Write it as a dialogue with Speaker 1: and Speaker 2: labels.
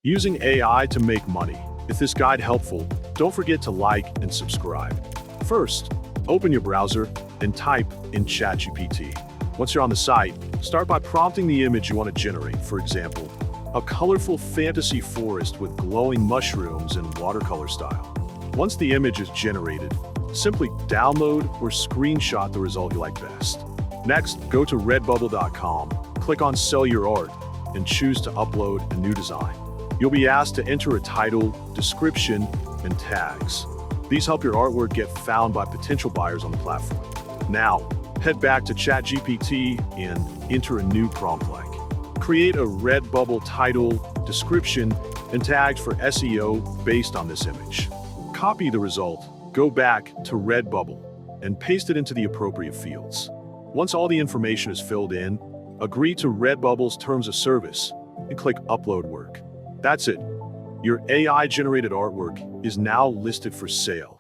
Speaker 1: Using AI to make money. If this guide helpful, don't forget to like and subscribe. First, open your browser and type in ChatGPT. Once you're on the site, start by prompting the image you want to generate. For example, a colorful fantasy forest with glowing mushrooms in watercolor style. Once the image is generated, simply download or screenshot the result you like best. Next, go to redbubble.com, click on Sell Your Art, and choose to upload a new design. You'll be asked to enter a title, description, and tags. These help your artwork get found by potential buyers on the platform. Now, head back to ChatGPT and enter a new prompt like, create a Redbubble title, description, and tags for SEO based on this image. Copy the result, go back to Redbubble, and paste it into the appropriate fields. Once all the information is filled in, agree to Redbubble's terms of service and click Upload Work. That's it. Your AI-generated artwork is now listed for sale.